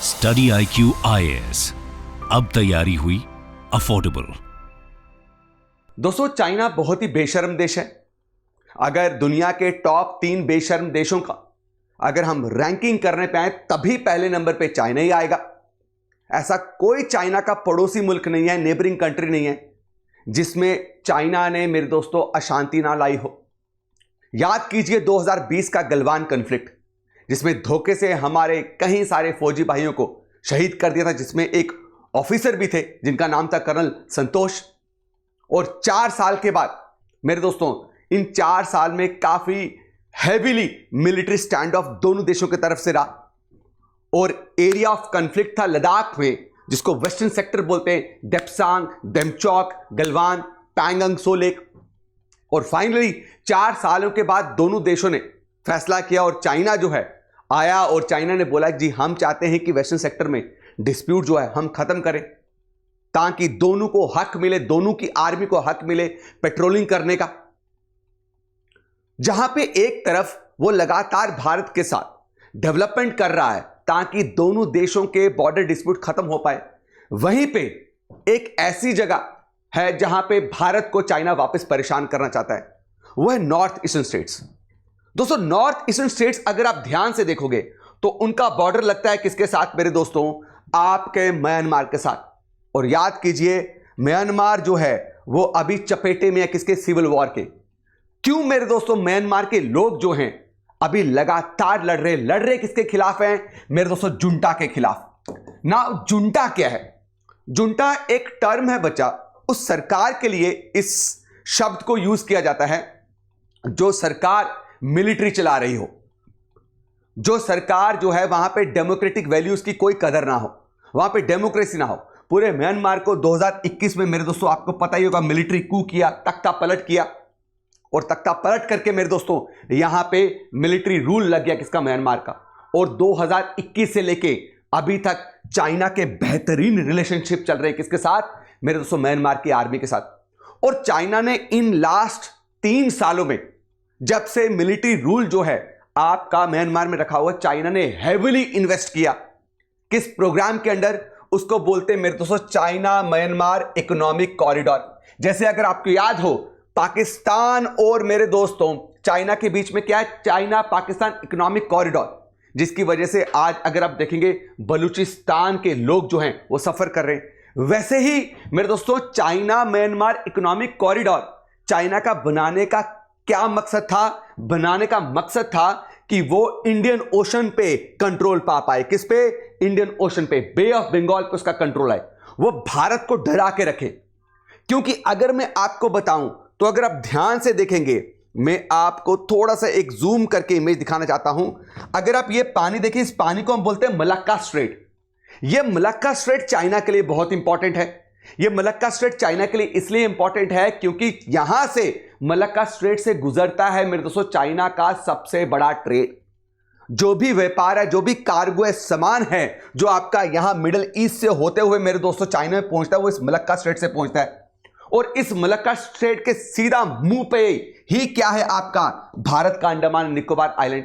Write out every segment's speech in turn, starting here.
Study IQ IAS, अब तैयारी हुई अफोर्डेबल। दोस्तों, चाइना बहुत ही बेशर्म देश है। अगर दुनिया के टॉप 3 बेशर्म देशों का अगर हम रैंकिंग करने पे आए तभी पहले नंबर पे चाइना ही आएगा। ऐसा कोई चाइना का पड़ोसी मुल्क नहीं है, नेबरिंग कंट्री नहीं है जिसमें चाइना ने मेरे दोस्तों अशांति ना लाई हो। याद कीजिए 2020 का गलवान कॉन्फ्लिक्ट, जिसमें धोखे से हमारे कई सारे फौजी भाइयों को शहीद कर दिया था, जिसमें एक ऑफिसर भी थे जिनका नाम था कर्नल संतोष। और 4 साल के बाद मेरे दोस्तों, इन 4 साल में काफी हैवीली मिलिट्री स्टैंड ऑफ दोनों देशों की तरफ से रहा। और एरिया ऑफ कॉन्फ्लिक्ट था लद्दाख में, जिसको वेस्टर्न सेक्टर बोलते हैं, डेप्सांग, डेमचौक, गलवान, पैंगोंग त्सो लेक। और फाइनली 4 सालों के बाद दोनों देशों ने फैसला किया और चाइना जो है आया और चाइना ने बोला जी हम चाहते हैं कि वेस्टर्न सेक्टर में डिस्प्यूट जो है हम खत्म करें, ताकि दोनों को हक मिले, दोनों की आर्मी को हक मिले पेट्रोलिंग करने का। जहां पे एक तरफ वो लगातार भारत के साथ डेवलपमेंट कर रहा है ताकि दोनों देशों के बॉर्डर डिस्प्यूट खत्म हो पाए, वहीं पे एक ऐसी जगह है जहां पे भारत को चाइना वापस परेशान करना चाहता है, वो है नॉर्थ ईस्टर्न स्टेट्स। दोस्तों, नॉर्थ ईस्टर्न स्टेट्स अगर आप ध्यान से देखोगे तो उनका बॉर्डर लगता है किसके साथ मेरे दोस्तों? आपके म्यांमार के साथ। और याद कीजिए म्यांमार जो है वो अभी चपेटे में है किसके? सिविल वॉर के। क्यों मेरे दोस्तों? म्यांमार के लोग जो हैं अभी लगातार लड़ रहे किसके खिलाफ हैं मेरे दोस्तों? जुंटा के खिलाफ। ना जुंटा क्या है? जुंटा एक टर्म है बच्चा, उस सरकार के लिए इस शब्द को यूज किया जाता है जो सरकार मिलिट्री चला रही हो, जो सरकार जो है वहां पे डेमोक्रेटिक वैल्यूज की कोई कदर ना हो, वहां पे डेमोक्रेसी ना हो। पूरे म्यांमार को 2021 में मेरे दोस्तों आपको पता ही होगा मिलिट्री कू किया, तख्ता पलट किया, और तख्ता पलट करके मेरे दोस्तों यहां पे मिलिट्री रूल लग गया किसका? म्यांमार का। और 2021 से लेके अभी तक चाइना के बेहतरीन रिलेशनशिप चल रहे किसके साथ मेरे दोस्तों? म्यांमार की आर्मी के साथ। और चाइना ने इन लास्ट 3 सालों में जब से मिलिट्री रूल जो है आपका म्यांमार में रखा हुआ, चाइना ने हेविली इन्वेस्ट किया किस प्रोग्राम के अंडर? उसको बोलते हैं मेरे दोस्तों चाइना म्यांमार इकोनॉमिक कॉरिडोर। जैसे अगर आपको याद हो पाकिस्तान और मेरे दोस्तों चाइना के बीच में क्या है? चाइना पाकिस्तान इकोनॉमिक कॉरिडोर, जिसकी वजह से आज अगर आप देखेंगे बलूचिस्तान के लोग जो हैं वो सफर कर रहे हैं। वैसे ही मेरे दोस्तों China Myanmar economic corridor China का बनाने का क्या मकसद था? बनाने का मकसद था कि वो इंडियन ओशन पे कंट्रोल पा पाए। किस पे? इंडियन ओशन पे, बे ऑफ बंगाल पे उसका कंट्रोल है, वो भारत को डरा के रखे। क्योंकि अगर मैं आपको बताऊं तो अगर आप ध्यान से देखेंगे, मैं आपको थोड़ा सा एक जूम करके इमेज दिखाना चाहता हूं। अगर आप ये पानी देखिए, इस पानी को हम बोलते हैं मलक्का स्ट्रेट। ये मलक्का स्ट्रेट चाइना के लिए बहुत इंपॉर्टेंट है। ये मलक्का स्ट्रेट चाइना के लिए इसलिए इंपॉर्टेंट है क्योंकि यहां से मलक्का स्ट्रेट से गुजरता है मेरे दोस्तों चाइना का सबसे बड़ा ट्रेड। जो भी व्यापार है, जो भी कार्गो है, सामान है, जो आपका यहां मिडिल ईस्ट से होते हुए मेरे दोस्तों चाइना में पहुंचता है, वो इस मलक्का स्ट्रेट से पहुंचता है। और इस मलक्का स्ट्रेट के सीधा मुंह पे ही क्या है आपका? भारत का अंडमान निकोबार आइलैंड।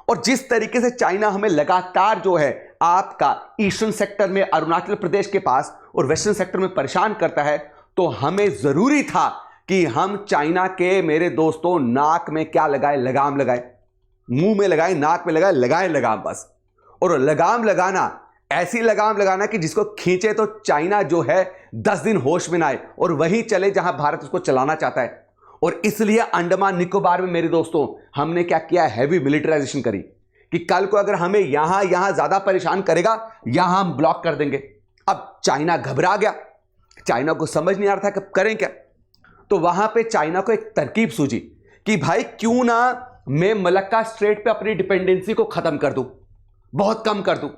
और जिस तरीके से चाइना हमें लगातार जो है आपका ईस्टर्न सेक्टर में अरुणाचल प्रदेश के पास और वेस्टर्न सेक्टर में परेशान करता है, तो हमें जरूरी था कि हम चाइना के मेरे दोस्तों नाक में क्या लगाए? लगाम लगाए। मुंह में लगाए, नाक में लगाए लगाम बस। और लगाम लगाना, ऐसी लगाम लगाना कि जिसको खींचे तो चाइना जो है 10 दिन होश में ना आए और वहीं चले जहां भारत उसको चलाना चाहता है। और इसलिए अंडमान निकोबार में मेरे दोस्तों हमने क्या किया? हैवी मिलिटराइजेशन करी कि कल को अगर हमें यहां ज्यादा परेशान करेगा, यहां हम ब्लॉक कर देंगे। अब चाइना घबरा गया, चाइना को समझ नहीं आ रहा था कि करें क्या। तो वहां पे चाइना को एक तरकीब सूझी कि भाई क्यों ना मैं मलक्का स्ट्रेट पे अपनी डिपेंडेंसी को खत्म कर दूं, बहुत कम कर दूं।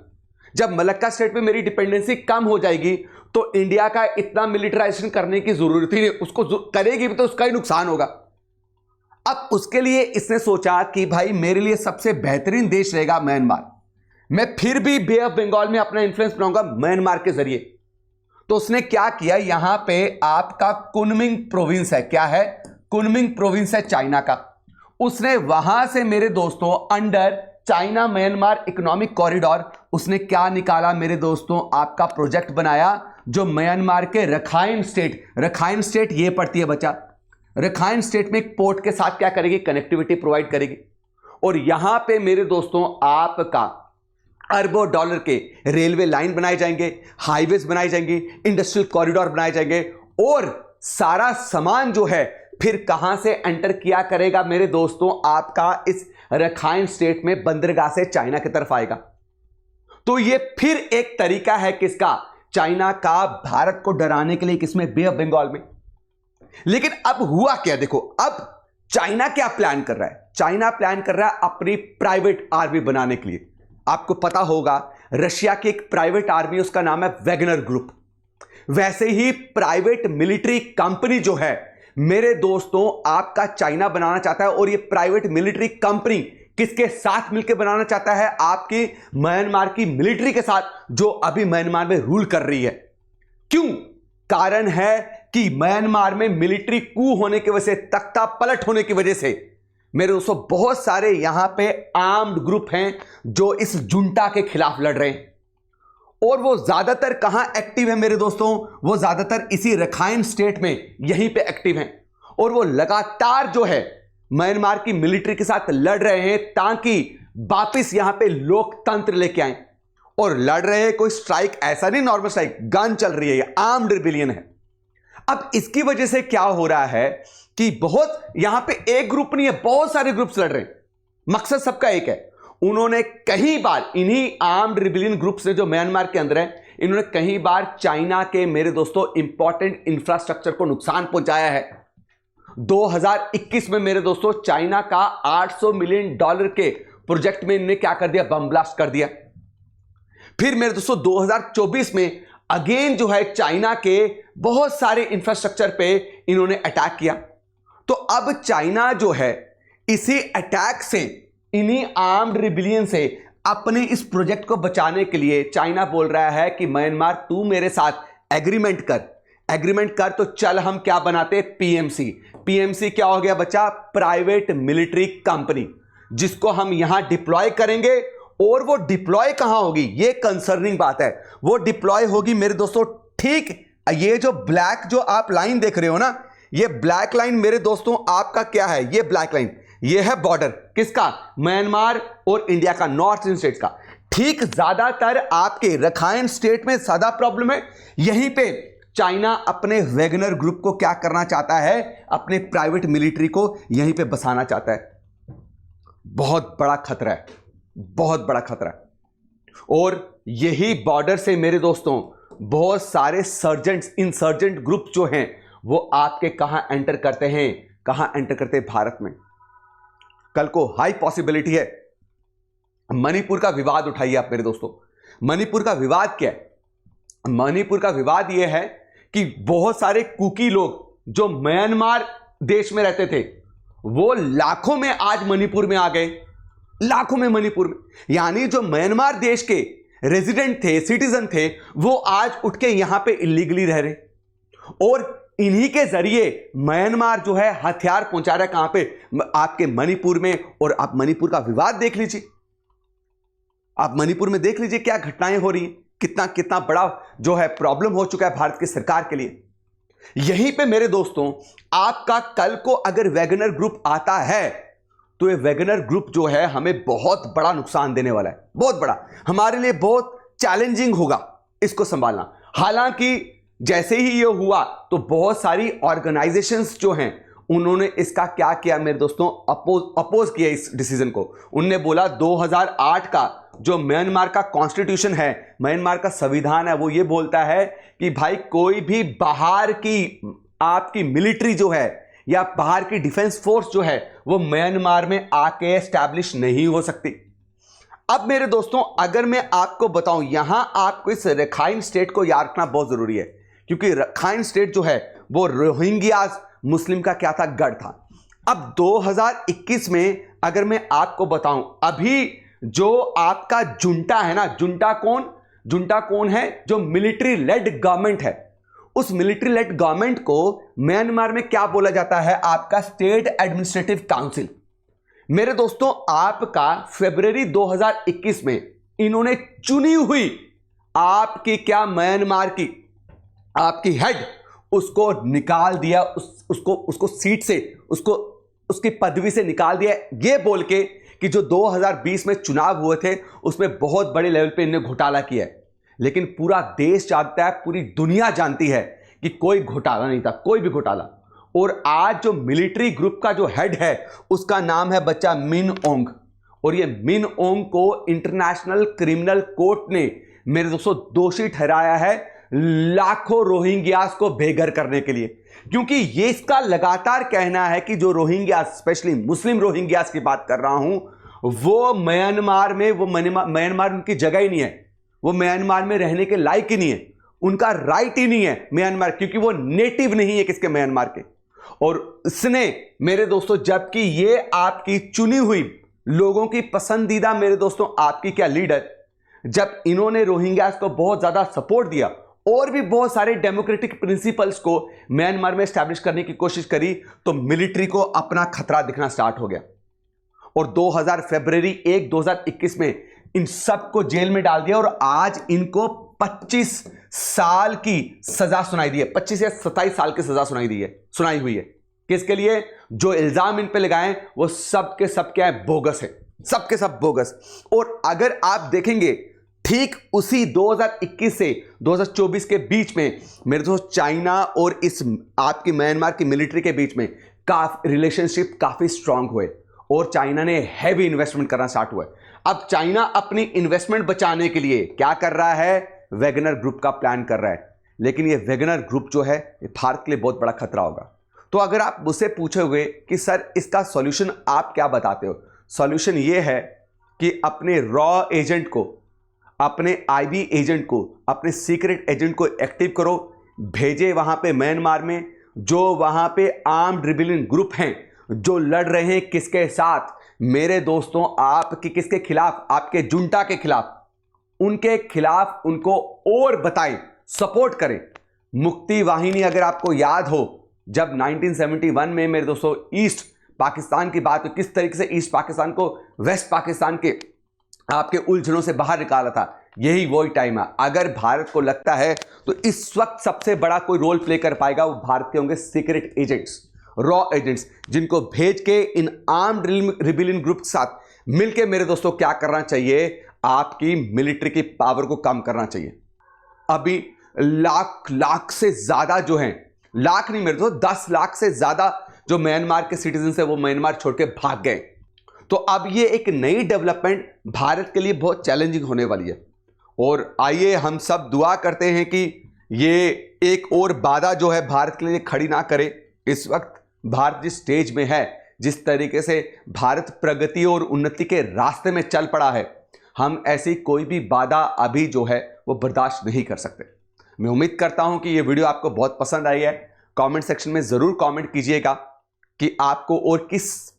जब मलक्का स्ट्रेट पे मेरी डिपेंडेंसी कम हो जाएगी तो इंडिया का इतना मिलिटराइजेशन करने की जरूरत ही नहीं, उसको करेगी भी तो उसका ही नुकसान होगा। अब उसके लिए इसने सोचा कि भाई मेरे लिए सबसे बेहतरीन देश रहेगा म्यांमार, मैं फिर भी बे ऑफ बंगाल में अपना इंफ्लुएंस बनाऊंगा म्यांमार के जरिए। तो उसने क्या किया? यहां पे आपका कुनमिंग प्रोविंस है, क्या है? कुनमिंग प्रोविंस है चाइना का। उसने वहां से मेरे दोस्तों under China Myanmar economic corridor, उसने क्या निकाला मेरे दोस्तों, आपका प्रोजेक्ट बनाया जो म्यांमार के रखाइन स्टेट ये पड़ती है बच्चा, रखाइन स्टेट में एक पोर्ट के साथ क्या करेगी, कनेक्टिविटी प्रोवाइड करेगी। और यहां पे मेरे दोस्तों आपका अरबों डॉलर के रेलवे लाइन बनाए जाएंगे, हाईवेज बनाए जाएंगे, इंडस्ट्रियल कॉरिडोर बनाए जाएंगे, और सारा सामान जो है फिर कहां से एंटर किया करेगा मेरे दोस्तों, आपका इस रखाइन स्टेट में बंदरगाह से चाइना की तरफ आएगा। तो ये फिर एक तरीका है किसका, चाइना का, भारत को डराने के लिए, किसमें, बे ऑफ बंगाल में। लेकिन अब हुआ क्या, देखो अब चाइना क्या प्लान कर रहा है, चाइना प्लान कर रहा है अपनी प्राइवेट आर्मी बनाने के लिए। आपको पता होगा रशिया की एक प्राइवेट आर्मी, उसका नाम है वैगनर ग्रुप। वैसे ही प्राइवेट मिलिट्री कंपनी जो है मेरे दोस्तों आपका चाइना बनाना चाहता है, और ये प्राइवेट मिलिट्री कंपनी किसके साथ मिलकर बनाना चाहता है, आपकी म्यांमार की मिलिट्री के साथ, जो अभी म्यांमार में रूल कर रही है। क्यों, कारण है कि म्यांमार में मिलिट्री कू होने की वजह से, तख्ता पलट होने की वजह से मेरे दोस्तों बहुत सारे यहां पे आर्म्ड ग्रुप हैं जो इस जुंटा के खिलाफ लड़ रहे हैं। और वो ज्यादातर कहां एक्टिव है मेरे दोस्तों, वो ज्यादातर इसी रखाइन स्टेट में यहीं पे एक्टिव हैं। और वो लगातार जो है म्यांमार की मिलिट्री के साथ लड़ रहे हैं ताकि वापिस यहां पे लोकतंत्र लेके आए। और लड़ रहे हैं, कोई स्ट्राइक ऐसा नहीं नॉर्मल स्ट्राइक, गन चल रही है, आर्म्ड रिबेलियन है। अब इसकी वजह से क्या हो रहा है कि बहुत यहां पे एक ग्रुप नहीं है, बहुत सारे ग्रुप्स लड़ रहे हैं, मकसद सबका एक है। उन्होंने कई बार, इन्हीं आर्म्ड रिबेलियन ग्रुप्स ने जो म्यांमार के अंदर है, इन्होंने कई बार चाइना के मेरे दोस्तों इंपॉर्टेंट इंफ्रास्ट्रक्चर को नुकसान पहुंचाया है। 2021 में मेरे दोस्तों चाइना का $800 मिलियन के प्रोजेक्ट में इन्होंने क्या कर दिया, बम ब्लास्ट कर दिया। फिर मेरे दोस्तों 2024 में अगेन जो है चाइना के बहुत सारे इंफ्रास्ट्रक्चर पे इन्होंने अटैक किया। तो अब चाइना जो है इसी अटैक से, इन्हीं आर्म्ड रिबेलियन से अपने इस प्रोजेक्ट को बचाने के लिए चाइना बोल रहा है कि म्यांमार तू मेरे साथ एग्रीमेंट कर तो चल हम क्या बनाते, पीएमसी क्या हो गया बच्चा, प्राइवेट मिलिट्री कंपनी, जिसको हम यहां डिप्लॉय करेंगे। और वो डिप्लॉय कहां होगी, ये कंसर्निंग बात है। वो डिप्लॉय होगी मेरे दोस्तों ठीक ये जो ब्लैक जो आप लाइन देख रहे हो ना, ये ब्लैक लाइन मेरे दोस्तों आपका क्या है, ये ब्लैक लाइन, ये है बॉर्डर किसका, म्यांमार और इंडिया का, नॉर्थ ईस्टर्न स्टेट्स का। ठीक ज्यादातर आपके रखाइन स्टेट में ज्यादा प्रॉब्लम है। यहीं पे चाइना अपने वैगनर ग्रुप को क्या करना चाहता है, अपने प्राइवेट मिलिट्री को यहीं पे बसाना चाहता है। बहुत बड़ा खतरा है, बहुत बड़ा खतरा है। और यही बॉर्डर से मेरे दोस्तों बहुत सारे इंसर्जेंट ग्रुप जो हैं वो आपके कहां एंटर करते हैं, कहां एंटर करते हैं, भारत में। कल को हाई पॉसिबिलिटी है, मणिपुर का विवाद उठाइए आप मेरे दोस्तों। मणिपुर का विवाद क्या है, मणिपुर का विवाद यह है कि बहुत सारे कुकी लोग जो म्यांमार देश में रहते थे वो लाखों में आज मणिपुर में आ गए, लाखों में मणिपुर में। यानी जो म्यांमार देश के रेजिडेंट थे, सिटीजन थे, वो आज उठ के यहां पे इलीगली रह रहे। और इन्हीं के जरिए म्यांमार जो है हथियार पहुंचा रहा है कहां पे, आपके मणिपुर में। और आप मणिपुर का विवाद देख लीजिए, आप मणिपुर में देख लीजिए क्या घटनाएं हो रही हैं, कितना कितना बड़ा जो है प्रॉब्लम हो चुका है भारत की सरकार के लिए। यहीं पे मेरे दोस्तों आपका कल को अगर वैगनर ग्रुप आता है तो ये वैगनर ग्रुप जो है हमें बहुत बड़ा नुकसान देने वाला है, बहुत बड़ा, हमारे लिए बहुत चैलेंजिंग होगा इसको संभालना। हालांकि जैसे ही ये हुआ तो बहुत सारी ऑर्गेनाइजेशंस जो हैं उन्होंने इसका क्या किया मेरे दोस्तों, अपोज किया इस डिसीजन को। उनने बोला 2008 का जो म्यांमार का कॉन्स्टिट्यूशन है, म्यांमार का संविधान है, वो ये बोलता है कि भाई कोई भी बाहर की आपकी मिलिट्री जो है या बाहर की डिफेंस फोर्स जो है वो म्यांमार में आके एस्टैब्लिश नहीं हो सकती। अब मेरे दोस्तों अगर मैं आपको बताऊं, यहां आपको इस रखाइन स्टेट को याद रखना बहुत जरूरी है, क्योंकि रखाइन स्टेट जो है वो रोहिंग्यास मुस्लिम का क्या था, गढ़ था। अब 2021 में अगर मैं आपको बताऊं, अभी जो आपका जुंटा है ना, जुंटा कौन है, जो मिलिट्री लेड गवर्नमेंट है, उस मिलिट्री लेड गवर्नमेंट को म्यांमार में क्या बोला जाता है, आपका स्टेट एडमिनिस्ट्रेटिव काउंसिल। मेरे दोस्तों, आपका फरवरी 2021 में इन्होंने चुनी हुई आपकी क्या म्यांमार की आपकी हेड उसको निकाल दिया, उसको सीट से, उसकी पदवी से निकाल दिया, ये बोल के कि जो 2020 में चुनाव हुए थे उसमें बहुत बड़े लेवल पे इन्होंने घोटाला किया है। लेकिन पूरा देश जानता है, पूरी दुनिया जानती है कि कोई घोटाला नहीं था, कोई भी घोटाला। और आज जो मिलिट्री ग्रुप का जो हेड है उसका नाम है बच्चा मिन ओंग, और ये मिन ओंग को इंटरनेशनल क्रिमिनल कोर्ट ने मेरे दोस्तों दोषी ठहराया है लाखों रोहिंग्यास को बेघर करने के लिए। क्योंकि ये इसका लगातार कहना है कि जो रोहिंग्यास, स्पेशली मुस्लिम रोहिंग्यास की बात कर रहा हूं, वो म्यांमार में, वो म्यांमार उनकी जगह ही नहीं है, वो म्यांमार में रहने के लायक ही नहीं है, उनका राइट ही नहीं है म्यांमार, क्योंकि वो नेटिव नहीं है किसके, म्यांमार के। और इसने मेरे दोस्तों, जबकि ये आपकी चुनी हुई लोगों की पसंदीदा मेरे दोस्तों आपकी क्या लीडर, जब इन्होंने रोहिंग्यास को बहुत ज्यादा सपोर्ट दिया और भी बहुत सारे डेमोक्रेटिक प्रिंसिपल्स को म्यांमार में स्टैब्लिश करने की कोशिश करी, तो मिलिट्री को अपना खतरा दिखना स्टार्ट हो गया। और फरवरी 1, 2021 में इन सबको जेल में डाल दिया, और आज इनको 25 साल की सजा सुनाई दी है, 25 या 27 साल की सजा सुनाई हुई है। किसके लिए? जो इल्जाम इन पे लगाए वो सब के सब क्या है, बोगस है, सब के सब बोगस। और अगर आप देखेंगे ठीक उसी 2021 से 2024 के बीच में मेरे दोस्त चाइना और इस आपकी म्यांमार की मिलिट्री के बीच में रिलेशनशिप काफी स्ट्रांग हुए, और चाइना ने हैवी इन्वेस्टमेंट करना स्टार्ट हुआ। अब चाइना अपनी इन्वेस्टमेंट बचाने के लिए क्या कर रहा है, वैगनर ग्रुप का प्लान कर रहा है। लेकिन ये वैगनर ग्रुप जो है ये भारत के लिए बहुत बड़ा खतरा होगा। तो अगर आप मुझसे पूछोगे कि सर इसका सॉल्यूशन आप क्या बताते हो, सॉल्यूशन ये है कि अपने रॉ एजेंट को, अपने आईबी एजेंट को, अपने सीक्रेट एजेंट को एक्टिव करो, भेजे वहां पे म्यांमार में, जो वहां पे आर्म्ड रिबेलियन ग्रुप हैं, जो लड़ रहे हैं किसके साथ, मेरे दोस्तों आपकी किसके खिलाफ, आपके जुंटा के खिलाफ, उनके खिलाफ उनको और बताएं, सपोर्ट करें। मुक्ति वाहिनी अगर आपको याद हो, जब 1971 में मेरे दोस्तों ईस्ट पाकिस्तान की बात, किस तरीके से ईस्ट पाकिस्तान को वेस्ट पाकिस्तान के आपके उलझनों से बाहर निकाला था, यही वही टाइम है। अगर भारत को लगता है तो इस वक्त सबसे बड़ा कोई रोल प्ले कर पाएगा, वो भारत के होंगे सीक्रेट एजेंट्स, रॉ एजेंट्स, जिनको भेज के इन आर्म्ड रिबेलियन ग्रुप के साथ मिलकर मेरे दोस्तों क्या करना चाहिए, आपकी मिलिट्री की पावर को कम करना चाहिए। अभी लाख से ज्यादा जो हैं, लाख नहीं मेरे दोस्तों 10 लाख से ज्यादा जो म्यांमार के सिटीजन है वो म्यांमार छोड़ के भाग गए। तो अब ये एक नई डेवलपमेंट भारत के लिए बहुत चैलेंजिंग होने वाली है। और आइए हम सब दुआ करते हैं कि ये एक और बाधा जो है भारत के लिए खड़ी ना करे। इस वक्त भारत जिस स्टेज में है, जिस तरीके से भारत प्रगति और उन्नति के रास्ते में चल पड़ा है, हम ऐसी कोई भी बाधा अभी जो है वो बर्दाश्त नहीं कर सकते। मैं उम्मीद करता हूं कि ये वीडियो आपको बहुत पसंद आई है। कमेंट सेक्शन में जरूर कमेंट कीजिएगा कि आपको और किस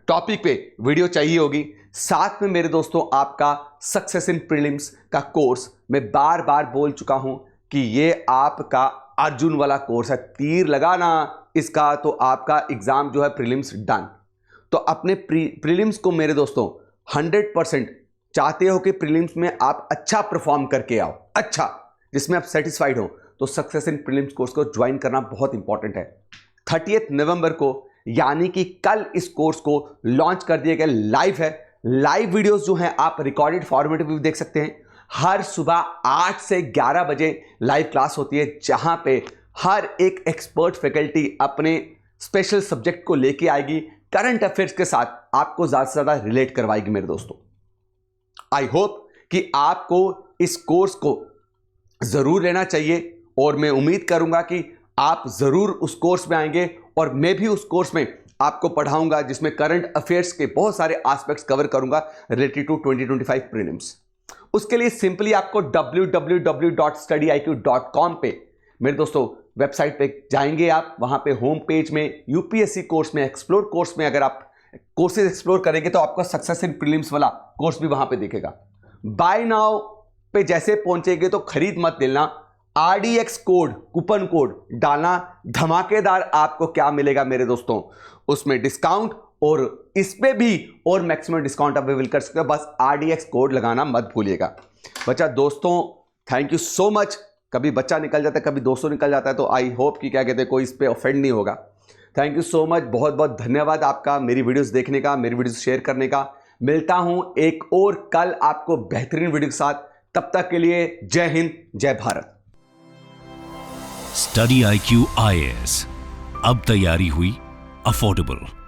टॉपिक पे वीडियो चाहिए होगी। साथ में मेरे दोस्तों आपका सक्सेस इन प्रीलिम्स का कोर्स, मैं बार बार बोल चुका हूं कि ये आपका अर्जुन वाला कोर्स है, तीर लगाना इसका, तो आपका एग्जाम जो है प्रीलिम्स डन। तो अपने प्रीलिम्स को मेरे दोस्तों 100% चाहते हो कि प्रीलिम्स में आप अच्छा परफॉर्म करके आओ, अच्छा जिसमें आप सेटिस्फाइड हो, तो सक्सेस इन प्रीलिम्स कोर्स को ज्वाइन करना बहुत इंपॉर्टेंट है। 30 नवंबर को यानी कि कल इस कोर्स को लॉन्च कर दिया गया। लाइव है, लाइव वीडियोस जो हैं आप रिकॉर्डेड फॉर्मेट में भी देख सकते हैं। हर सुबह 8 से 11 बजे लाइव क्लास होती है, जहां पे हर एक एक्सपर्ट फैकल्टी अपने स्पेशल सब्जेक्ट को लेके आएगी, करंट अफेयर्स के साथ आपको ज्यादा से ज्यादा रिलेट करवाएगी मेरे दोस्तों। आई होप कि आपको इस कोर्स को जरूर लेना चाहिए, और मैं उम्मीद करूंगा कि आप जरूर उस कोर्स में आएंगे, और मैं भी उस कोर्स में आपको पढ़ाऊंगा जिसमें करंट अफेयर्स के बहुत सारे एस्पेक्ट्स कवर करूंगा रिलेटेड टू 2025 प्रीलिम्स। उसके लिए सिंपली आपको www.studyiq.com पे मेरे दोस्तों वेबसाइट पे जाएंगे आप, वहां पे होम पेज में यूपीएससी कोर्स में, एक्सप्लोर कोर्स में अगर आप कोर्सेज एक्सप्लोर करेंगे तो आपका सक्सेस इन प्रीलिम्स वाला कोर्स भी वहां पे दिखेगा। बाय नाउ पे जैसे पहुंचेंगे तो खरीद मत लेना, RDX कोड, कूपन कोड डालना, धमाकेदार आपको क्या मिलेगा मेरे दोस्तों, उसमें डिस्काउंट और इस पे भी और मैक्सिमम डिस्काउंट अवेलेबल कर सकते हो। बस RDX कोड लगाना मत भूलिएगा। बच्चा दोस्तों थैंक यू सो मच। कभी बच्चा निकल जाता है, कभी दोस्तों निकल जाता है, तो आई होप कि क्या कहते हैं कोई इस पे ऑफेंड नहीं होगा। थैंक यू सो मच, बहुत बहुत धन्यवाद आपका मेरी वीडियोस देखने का, मेरी वीडियोस शेयर करने का। मिलता हूं एक और कल आपको बेहतरीन वीडियो के साथ। तब तक के लिए जय हिंद, जय भारत। स्टडी IQ IAS, अब तैयारी हुई अफोर्डेबल।